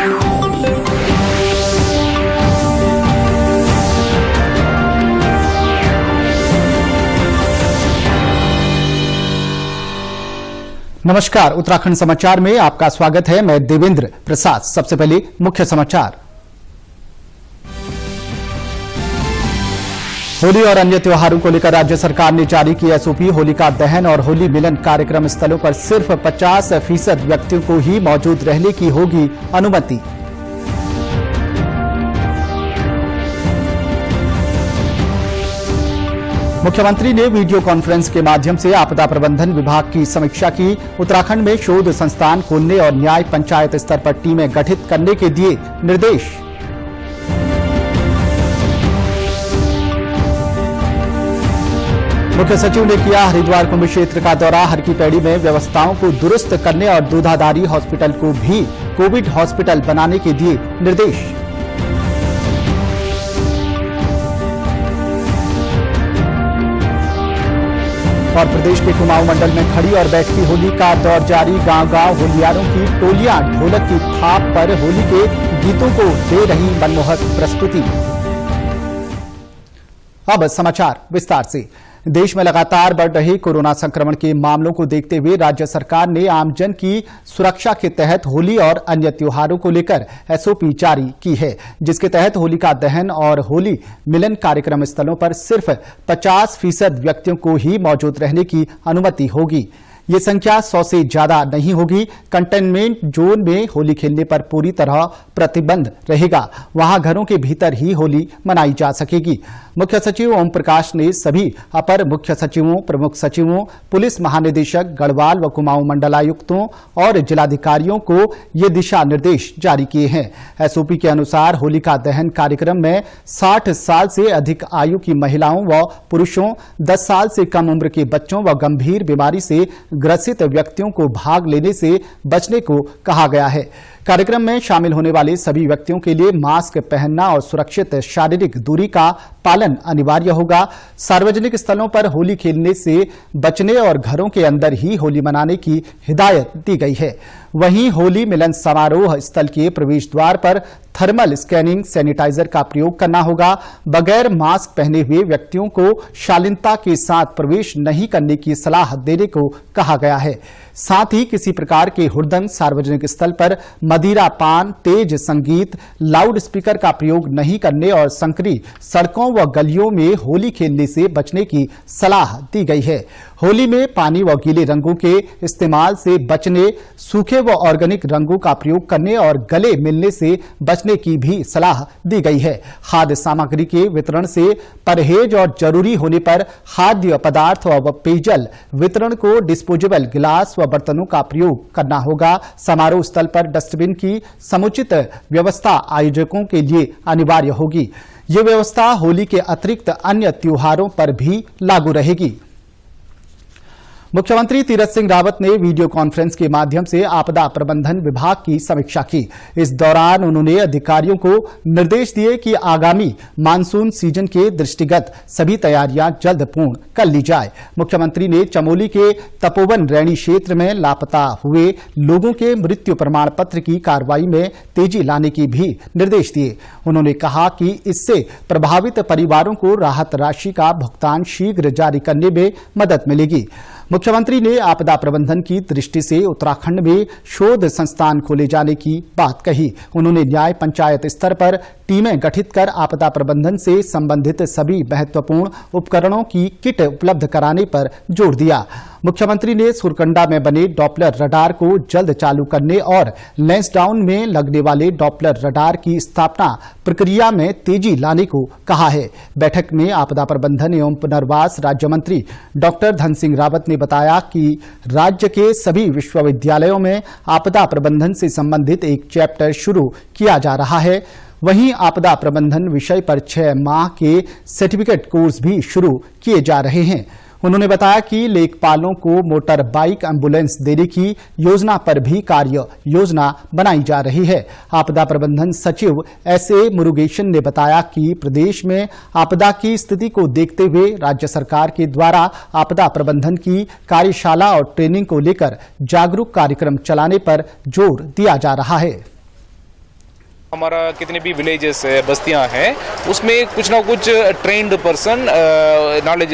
नमस्कार, उत्तराखंड समाचार में आपका स्वागत है। मैं देवेंद्र प्रसाद। सबसे पहले मुख्य समाचार। होली और अन्य त्योहारों को लेकर राज्य सरकार ने जारी की एसओपी। होलिका दहन और होली मिलन कार्यक्रम स्थलों पर सिर्फ 50% व्यक्तियों को ही मौजूद रहने की होगी अनुमति। मुख्यमंत्री ने वीडियो कॉन्फ्रेंस के माध्यम से आपदा प्रबंधन विभाग की समीक्षा की। उत्तराखंड में शोध संस्थान खोलने और न्याय पंचायत स्तर पर टीमें गठित करने के दिए निर्देश। मुख्य सचिव ने किया हरिद्वार कुंभ क्षेत्र का दौरा। हर की पैड़ी में व्यवस्थाओं को दुरुस्त करने और दूधाधारी हॉस्पिटल को भी कोविड हॉस्पिटल बनाने के दिए निर्देश। और प्रदेश के कुमाऊं मंडल में खड़ी और बैठकी होली का दौर जारी। गांव-गांव होलियारों की टोलियां ढोलक की थाप पर होली के गीतों को दे रही मनमोहक प्रस्तुति। अब समाचार विस्तार से। देश में लगातार बढ़ रहे कोरोना संक्रमण के मामलों को देखते हुए राज्य सरकार ने आमजन की सुरक्षा के तहत होली और अन्य त्योहारों को लेकर एसओपी जारी की है, जिसके तहत होलिका दहन और होली मिलन कार्यक्रम स्थलों पर सिर्फ 50% व्यक्तियों को ही मौजूद रहने की अनुमति होगी। ये संख्या 100 से ज्यादा नहीं होगी। कंटेनमेंट जोन में होली खेलने पर पूरी तरह प्रतिबंध रहेगा। वहां घरों के भीतर ही होली मनाई जा सकेगी। मुख्य सचिव ओम प्रकाश ने सभी अपर मुख्य सचिवों, प्रमुख सचिवों, पुलिस महानिदेशक, गढ़वाल व कुमाऊं मंडलायुक्तों और जिलाधिकारियों को ये दिशा निर्देश जारी किए हैं। एसओपी के अनुसार होलिका दहन कार्यक्रम में 60 साल से अधिक आयु की महिलाओं व पुरुषों, 10 साल से कम उम्र के बच्चों व गंभीर बीमारी से ग्रसित व्यक्तियों को भाग लेने से बचने को कहा गया है। कार्यक्रम में शामिल होने वाले सभी व्यक्तियों के लिए मास्क पहनना और सुरक्षित शारीरिक दूरी का पालन अनिवार्य होगा। सार्वजनिक स्थलों पर होली खेलने से बचने और घरों के अंदर ही होली मनाने की हिदायत दी गई है। वहीं होली मिलन समारोह स्थल के प्रवेश द्वार पर थर्मल स्कैनिंग सैनिटाइजर का प्रयोग करना होगा। बगैर मास्क पहने हुए व्यक्तियों को शालीनता के साथ प्रवेश नहीं करने की सलाह देने को कहा गया है। साथ ही किसी प्रकार के हुड़दंग, सार्वजनिक स्थल पर मदिरा पान, तेज संगीत, लाउड स्पीकर का प्रयोग नहीं करने और संकरी सड़कों व गलियों में होली खेलने से बचने की सलाह दी गई है। होली में पानी व गीले रंगों के इस्तेमाल से बचने, सूखे व ऑर्गेनिक रंगों का प्रयोग करने और गले मिलने से बचने की भी सलाह दी गई है। खाद्य सामग्री के वितरण से परहेज और जरूरी होने पर खाद्य पदार्थ व पेयजल वितरण को डिस्पोजेबल गिलास व बर्तनों का प्रयोग करना होगा। समारोह स्थल पर डस्टबिन की समुचित व्यवस्था आयोजकों के लिए अनिवार्य होगी। ये व्यवस्था होली के अतिरिक्त अन्य त्योहारों पर भी लागू रहेगी। मुख्यमंत्री तीरथ सिंह रावत ने वीडियो कॉन्फ्रेंस के माध्यम से आपदा प्रबंधन विभाग की समीक्षा की। इस दौरान उन्होंने अधिकारियों को निर्देश दिए कि आगामी मानसून सीजन के दृष्टिगत सभी तैयारियां जल्द पूर्ण कर ली जाए। मुख्यमंत्री ने चमोली के तपोवन रैणी क्षेत्र में लापता हुए लोगों के मृत्यु प्रमाण पत्र की कार्रवाई में तेजी लाने की भी निर्देश दिए। उन्होंने कहा कि इससे प्रभावित परिवारों को राहत राशि का भुगतान शीघ्र जारी करने में मदद मिलेगी। मुख्यमंत्री ने आपदा प्रबंधन की दृष्टि से उत्तराखंड में शोध संस्थान खोले जाने की बात कही। उन्होंने न्याय पंचायत स्तर पर टीमें गठित कर आपदा प्रबंधन से संबंधित सभी महत्वपूर्ण उपकरणों की किट उपलब्ध कराने पर जोर दिया। मुख्यमंत्री ने सुरकंडा में बने डॉपलर रडार को जल्द चालू करने और लैंसडाउन में लगने वाले डॉपलर रडार की स्थापना प्रक्रिया में तेजी लाने को कहा है। बैठक में आपदा प्रबंधन एवं पुनर्वास राज्य मंत्री डॉक्टर धन सिंह रावत ने बताया कि राज्य के सभी विश्वविद्यालयों में आपदा प्रबंधन से संबंधित एक चैप्टर शुरू किया जा रहा है। वहीं आपदा प्रबंधन विषय पर 6 माह के सर्टिफिकेट कोर्स भी शुरू किए जा रहे हैं। उन्होंने बताया कि लेखपालों को मोटर बाइक एम्बुलेंस देने की योजना पर भी कार्य योजना बनाई जा रही है। आपदा प्रबंधन सचिव एसए मुरुगेशन ने बताया कि प्रदेश में आपदा की स्थिति को देखते हुए राज्य सरकार के द्वारा आपदा प्रबंधन की कार्यशाला और ट्रेनिंग को लेकर जागरूक कार्यक्रम चलाने पर जोर दिया जा रहा है। हमारा कितने भी विलेजेस है, बस्तियां हैं, उसमें कुछ ना कुछ ट्रेंड पर्सन नॉलेज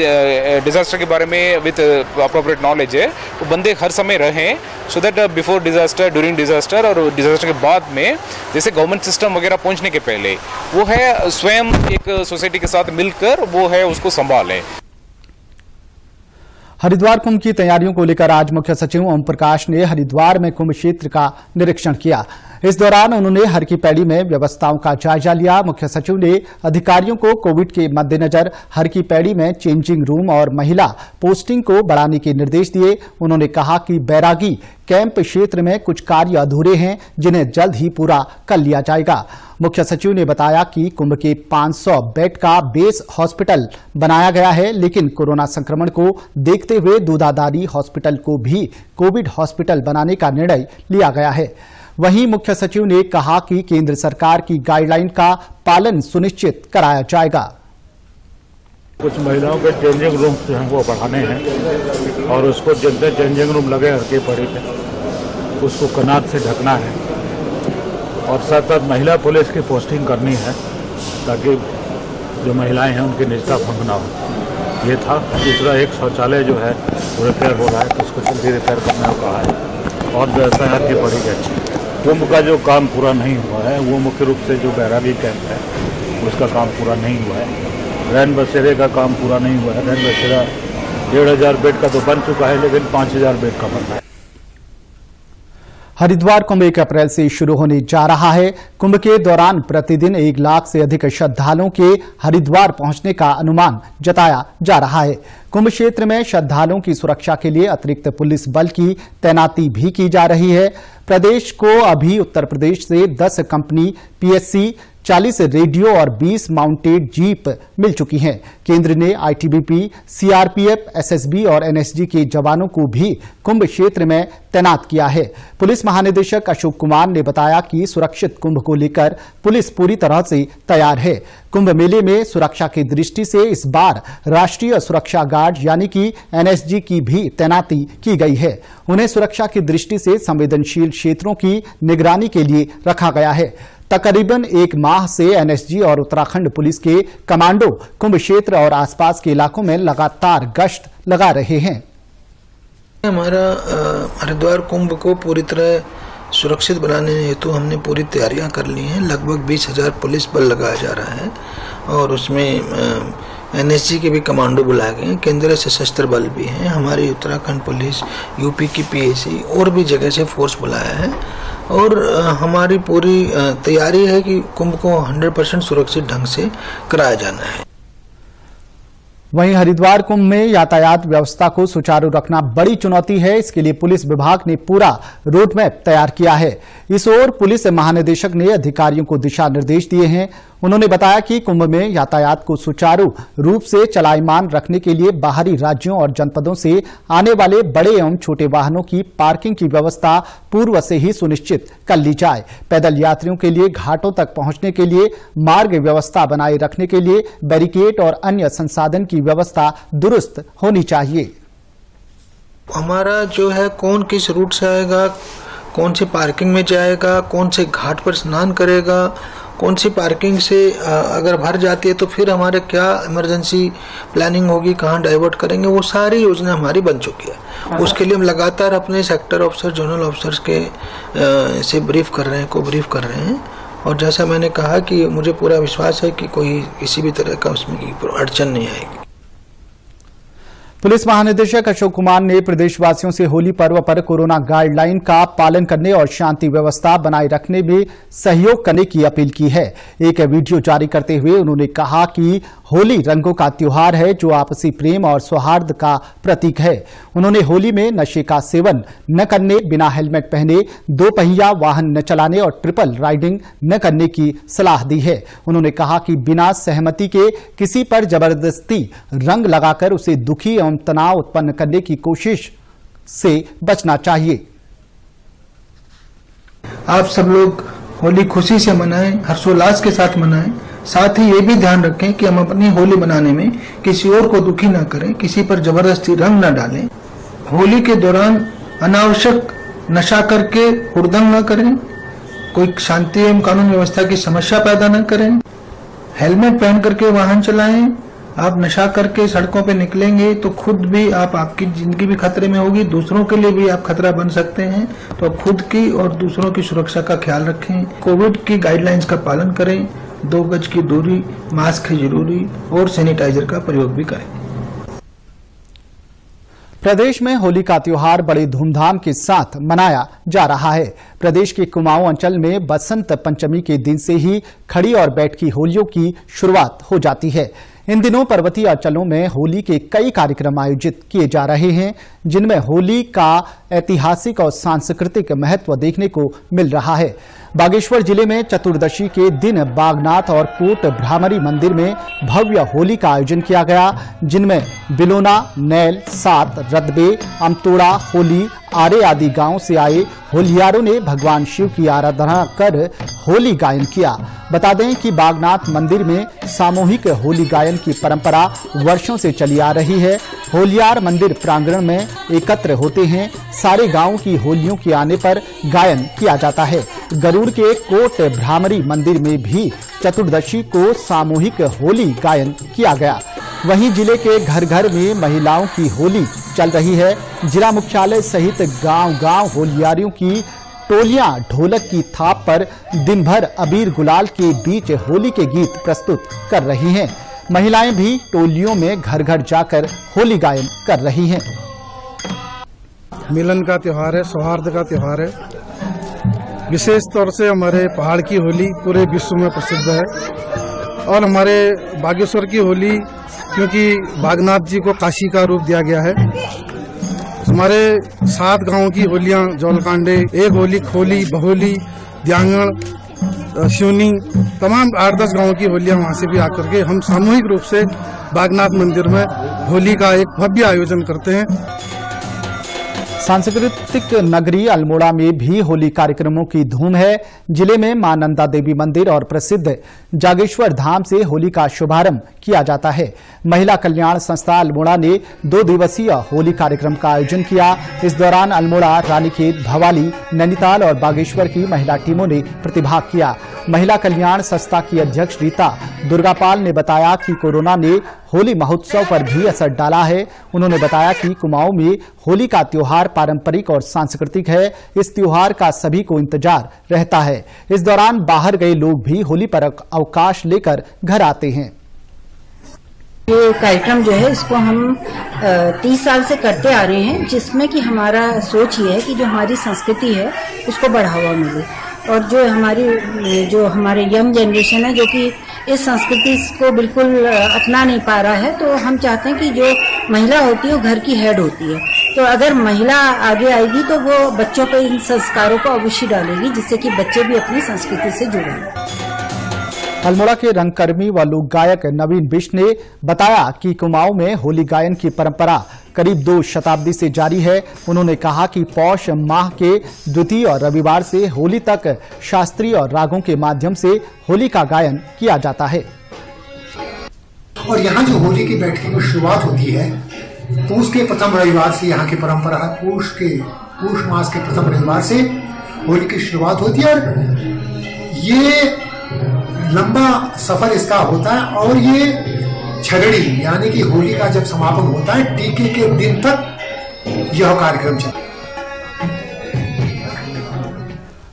डिजास्टर के बारे में विद अप्रोप्रिएट नॉलेज है, वो बंदे हर समय रहें, so that before disaster, during disaster और डिजास्टर के बाद में, जैसे गवर्नमेंट सिस्टम वगैरह पहुंचने के पहले, वो है स्वयं एक सोसाइटी के साथ मिलकर वो है उसको संभालें। हरिद्वार कुंभ की तैयारियों को लेकर आज मुख्य सचिव ओम प्रकाश ने हरिद्वार में कुंभ क्षेत्र का निरीक्षण किया। इस दौरान उन्होंने हर की पैड़ी में व्यवस्थाओं का जायजा लिया। मुख्य सचिव ने अधिकारियों को कोविड के मद्देनजर हर की पैड़ी में चेंजिंग रूम और महिला पोस्टिंग को बढ़ाने के निर्देश दिए। उन्होंने कहा कि बैरागी कैंप क्षेत्र में कुछ कार्य अधूरे हैं, जिन्हें जल्द ही पूरा कर लिया जाएगा। मुख्य सचिव ने बताया कि कुंभ के 500 बेड का बेस हॉस्पिटल बनाया गया है, लेकिन कोरोना संक्रमण को देखते हुए दूधाधारी हॉस्पिटल को भी कोविड हॉस्पिटल बनाने का निर्णय लिया गया है। वहीं मुख्य सचिव ने कहा कि केंद्र सरकार की गाइडलाइन का पालन सुनिश्चित कराया जाएगा। कुछ महिलाओं के चेंजिंग रूम जो हैं वो बढ़ाने हैं और उसको जितने चेंजिंग रूम लगे हर की पैड़ी पे उसको कनात से ढकना है और साथ साथ महिला पुलिस की पोस्टिंग करनी है ताकि जो महिलाएं हैं उनकी निजता भंग ना हो। ये था। दूसरा, एक शौचालय जो है वो रिपेयर हो रहा है तो उसको जल्दी रिपेयर करने को कहा है और व्यवस्था हर की पैड़ी की अच्छी। कुंभ का जो काम पूरा नहीं हुआ है वो मुख्य रूप से जो बैरागी कैंप है उसका काम पूरा नहीं हुआ है। रैन बसेरे का काम पूरा नहीं हुआ है। रैन बसेरा 1500 बेड का तो बन चुका है, लेकिन 5000 बेड का बनना है। हरिद्वार कुंभ 1 अप्रैल से शुरू होने जा रहा है। कुंभ के दौरान प्रतिदिन 1 लाख से अधिक श्रद्धालुओं के हरिद्वार पहुंचने का अनुमान जताया जा रहा है। कुंभ क्षेत्र में श्रद्धालुओं की सुरक्षा के लिए अतिरिक्त पुलिस बल की तैनाती भी की जा रही है। प्रदेश को अभी उत्तर प्रदेश से 10 कंपनी पीएससी, 40 रेडियो और 20 माउंटेड जीप मिल चुकी हैं। केंद्र ने आईटीबीपी, सीआरपीएफ, एसएसबी और एनएसजी के जवानों को भी कुंभ क्षेत्र में तैनात किया है। पुलिस महानिदेशक अशोक कुमार ने बताया कि सुरक्षित कुंभ को लेकर पुलिस पूरी तरह से तैयार है। कुंभ मेले में सुरक्षा की दृष्टि से इस बार राष्ट्रीय सुरक्षा गार्ड यानी कि एनएसजी की भी तैनाती की गई है। उन्हें सुरक्षा की दृष्टि से संवेदनशील क्षेत्रों की निगरानी के लिए रखा गया है। तकरीबन 1 माह से एनएसजी और उत्तराखंड पुलिस के कमांडो कुंभ क्षेत्र और आसपास के इलाकों में लगातार गश्त लगा रहे हैं। हमारा हरिद्वार कुंभ को पूरी तरह सुरक्षित बनाने हेतु हमने पूरी तैयारियां कर ली हैं। लगभग 20,000 पुलिस बल लगाया जा रहा है और उसमें एनएसजी के भी कमांडो बुलाए गए हैं। केंद्रीय सशस्त्र बल भी हैं। हमारी उत्तराखंड पुलिस, यूपी की पीएसी और भी जगह से फोर्स बुलाया है और हमारी पूरी तैयारी है कि कुंभ को 100% सुरक्षित ढंग से कराया जाना है। वहीं हरिद्वार कुंभ में यातायात व्यवस्था को सुचारू रखना बड़ी चुनौती है। इसके लिए पुलिस विभाग ने पूरा रोडमैप तैयार किया है। इस ओर पुलिस महानिदेशक ने अधिकारियों को दिशा निर्देश दिए हैं। उन्होंने बताया कि कुंभ में यातायात को सुचारू रूप से चलायमान रखने के लिए बाहरी राज्यों और जनपदों से आने वाले बड़े एवं छोटे वाहनों की पार्किंग की व्यवस्था पूर्व से ही सुनिश्चित कर ली जाए। पैदल यात्रियों के लिए घाटों तक पहुंचने के लिए मार्ग व्यवस्था बनाए रखने के लिए बैरिकेड और अन्य संसाधन की व्यवस्था दुरुस्त होनी चाहिए। हमारा जो है कौन किस रूट से आएगा, कौन सी पार्किंग में जाएगा, कौन से घाट पर स्नान करेगा, कौन सी पार्किंग से अगर भर जाती है तो फिर हमारे क्या इमरजेंसी प्लानिंग होगी, कहाँ डाइवर्ट करेंगे, वो सारी योजना हमारी बन चुकी है। उसके लिए हम लगातार अपने सेक्टर ऑफिसर, जोनल ऑफिसर्स के से ब्रीफ कर रहे हैं और जैसा मैंने कहा कि मुझे पूरा विश्वास है कि कोई किसी भी तरह का उसमें अड़चन नहीं आएगी। पुलिस महानिदेशक अशोक कुमार ने प्रदेशवासियों से होली पर्व पर कोरोना गाइडलाइन का पालन करने और शांति व्यवस्था बनाए रखने में सहयोग करने की अपील की है। एक वीडियो जारी करते हुए उन्होंने कहा कि होली रंगों का त्योहार है जो आपसी प्रेम और सौहार्द का प्रतीक है। उन्होंने होली में नशे का सेवन न करने, बिना हेलमेट पहने 2 पहिया वाहन न चलाने और ट्रिपल राइडिंग न करने की सलाह दी है। उन्होंने कहा कि बिना सहमति के किसी पर जबरदस्ती रंग लगाकर उसे दुखी एवं तनाव उत्पन्न करने की कोशिश से बचना चाहिए। आप सब लोग होली खुशी से मनाएं, हर्षोल्लास के साथ मनाएं। साथ ही ये भी ध्यान रखें कि हम अपनी होली मनाने में किसी और को दुखी न करें, किसी पर जबरदस्ती रंग न डालें। होली के दौरान अनावश्यक नशा करके हुड़दंग न करें कोई शांति एवं कानून व्यवस्था की समस्या पैदा न करें, हेलमेट पहन करके वाहन चलाएं। आप नशा करके सड़कों पे निकलेंगे तो खुद भी आपकी जिंदगी भी खतरे में होगी, दूसरों के लिए भी आप खतरा बन सकते हैं। तो आप खुद की और दूसरों की सुरक्षा का ख्याल रखें, कोविड की गाइडलाइंस का पालन करें, 2 गज की दूरी, मास्क है जरूरी और सैनिटाइजर का प्रयोग भी करें। प्रदेश में होली का त्योहार बड़े धूमधाम के साथ मनाया जा रहा है। प्रदेश के कुमाऊं अंचल में बसंत पंचमी के दिन से ही खड़ी और बैठकी होलियों की शुरुआत हो जाती है। इन दिनों पर्वतीय अंचलों में होली के कई कार्यक्रम आयोजित किए जा रहे हैं, जिनमें होली का ऐतिहासिक और सांस्कृतिक महत्व देखने को मिल रहा है। बागेश्वर जिले में चतुर्दशी के दिन बागनाथ और कोट भ्रामरी मंदिर में भव्य होली का आयोजन किया गया, जिनमें बिलोना, नैल, सात, रदबे, अमतोड़ा, होली, आरे आदि गांव से आए होलियारों ने भगवान शिव की आराधना कर होली गायन किया। बता दें कि बागनाथ मंदिर में सामूहिक होली गायन की परंपरा वर्षों से चली आ रही है। होलियार मंदिर प्रांगण में एकत्र होते हैं। सारे गांव की होलियों के आने पर गायन किया जाता है। गरुड़ के कोट भ्रामरी मंदिर में भी चतुर्दशी को सामूहिक होली गायन किया गया। वहीं जिले के घर घर में महिलाओं की होली चल रही है। जिला मुख्यालय सहित गांव-गांव होलियारियों की टोलियां ढोलक की थाप पर दिन भर अबीर गुलाल के बीच होली के गीत प्रस्तुत कर रही हैं। महिलाएं भी टोलियों में घर घर जाकर होली गायन कर रही हैं। मिलन का त्योहार है, सौहार्द का त्योहार है। विशेष तौर से हमारे पहाड़ की होली पूरे विश्व में प्रसिद्ध है और हमारे बागेश्वर की होली क्योंकि बागनाथ जी को काशी का रूप दिया गया है। हमारे 7 गांवों की होलियां जौलकांडे, एक होली खोली, बहोली, द्यांगण, शिवनी, तमाम 8-10 गांवों की होलियां वहां से भी आकर के हम सामूहिक रूप से बागनाथ मंदिर में होली का एक भव्य आयोजन करते हैं। सांस्कृतिक नगरी अल्मोड़ा में भी होली कार्यक्रमों की धूम है। जिले में मां नंदा देवी मंदिर और प्रसिद्ध जागेश्वर धाम से होली का शुभारंभ किया जाता है। महिला कल्याण संस्था अल्मोड़ा ने 2 दिवसीय होली कार्यक्रम का आयोजन किया। इस दौरान अल्मोड़ा, रानीखेत, भवाली, नैनीताल और बागेश्वर की महिला टीमों ने प्रतिभाग किया। महिला कल्याण संस्था की अध्यक्ष रीता दुर्गापाल ने बताया कि कोरोना ने होली महोत्सव पर भी असर डाला है। उन्होंने बताया कि कुमाऊं में होली का त्योहार पारंपरिक और सांस्कृतिक है। इस त्योहार का सभी को इंतजार रहता है। इस दौरान बाहर गए लोग भी होली पर अवकाश लेकर घर आते हैं। ये कार्यक्रम जो है इसको हम 30 साल से करते आ रहे हैं, जिसमें कि हमारा सोच ये है कि जो हमारी संस्कृति है उसको बढ़ावा मिले और जो हमारे यंग जनरेशन है जो कि इस संस्कृति को बिल्कुल अपना नहीं पा रहा है, तो हम चाहते हैं कि जो महिला होती है वो घर की हेड होती है। तो अगर महिला आगे आएगी तो वो बच्चों पर इन संस्कारों को अवश्य डालेगी, जिससे कि बच्चे भी अपनी संस्कृति से जुड़ेंगे। अल्मोड़ा के रंगकर्मी व लोक गायक नवीन बिष्ट ने बताया कि कुमाऊं में होली गायन की परंपरा करीब 2 शताब्दी से जारी है। उन्होंने कहा कि पौष माह के द्वितीय और रविवार से होली तक शास्त्रीय और रागों के माध्यम से होली का गायन किया जाता है। और यहाँ जो होली की बैठकी की शुरुआत होती है, पूष के प्रथम रविवार से यहाँ की परंपरा है। पूष मास के प्रथम रविवार से होली की शुरुआत होती है और ये लंबा सफर इसका होता है और ये झगड़ी यानी कि होली का जब समापन होता है टीके के दिन तक यह कार्यक्रम चलता है।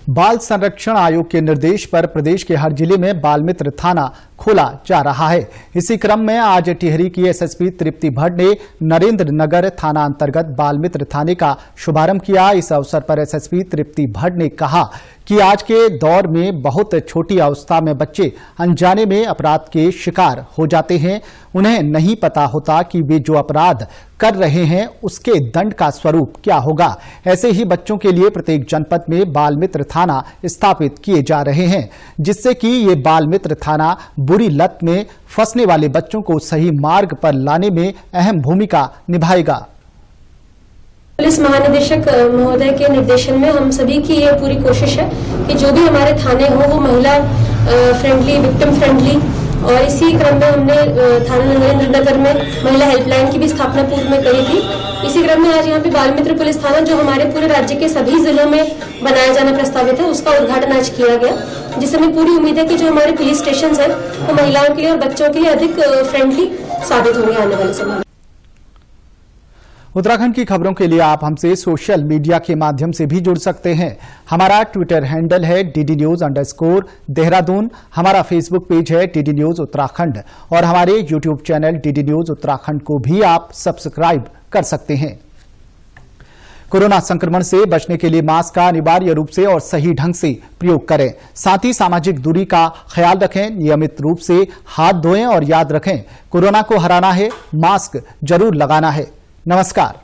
बाल संरक्षण आयोग के निर्देश पर प्रदेश के हर जिले में बाल मित्र थाना खोला जा रहा है। इसी क्रम में आज टिहरी की एसएसपी तृप्ति भट्ट ने नरेंद्र नगर थाना अंतर्गत बाल मित्र थाने का शुभारंभ किया। इस अवसर पर एसएसपी तृप्ति भट्ट ने कहा कि आज के दौर में बहुत छोटी अवस्था में बच्चे अनजाने में अपराध के शिकार हो जाते हैं। उन्हें नहीं पता होता कि वे जो अपराध कर रहे हैं उसके दंड का स्वरूप क्या होगा। ऐसे ही बच्चों के लिए प्रत्येक जनपद में बाल मित्र थाना स्थापित किए जा रहे हैं, जिससे कि ये बाल मित्र थाना बुरी लत में फंसने वाले बच्चों को सही मार्ग पर लाने में अहम भूमिका निभाएगा। पुलिस महानिदेशक महोदय के निर्देशन में हम सभी की ये पूरी कोशिश है कि जो भी हमारे थाने हो वो महिला फ्रेंडली, विक्टिम फ्रेंडली और इसी क्रम में हमने थाना नरेंद्र नगर में महिला हेल्पलाइन की भी स्थापना पूर्व में करी थी। इसी क्रम में आज यहाँ पे बाल मित्र पुलिस थाना, जो हमारे पूरे राज्य के सभी जिलों में बनाया जाना प्रस्तावित है, उसका उद्घाटन आज किया गया, जिससे हमें पूरी उम्मीद है कि जो हमारे पुलिस स्टेशन है वो महिलाओं के लिए और बच्चों के लिए अधिक फ्रेंडली साबित होंगे आने वाले समय में। उत्तराखंड की खबरों के लिए आप हमसे सोशल मीडिया के माध्यम से भी जुड़ सकते हैं। हमारा ट्विटर हैंडल है DD News_देहरादून, हमारा फेसबुक पेज है DD News उत्तराखंड और हमारे YouTube channel DD News Uttarakhand को भी आप सब्सक्राइब कर सकते हैं। कोरोना संक्रमण से बचने के लिए मास्क का अनिवार्य रूप से और सही ढंग से प्रयोग करें। साथ ही सामाजिक दूरी का ख्याल रखें, नियमित रूप से हाथ धोएं और याद रखें, कोरोना को हराना है, मास्क जरूर लगाना है। नमस्कार।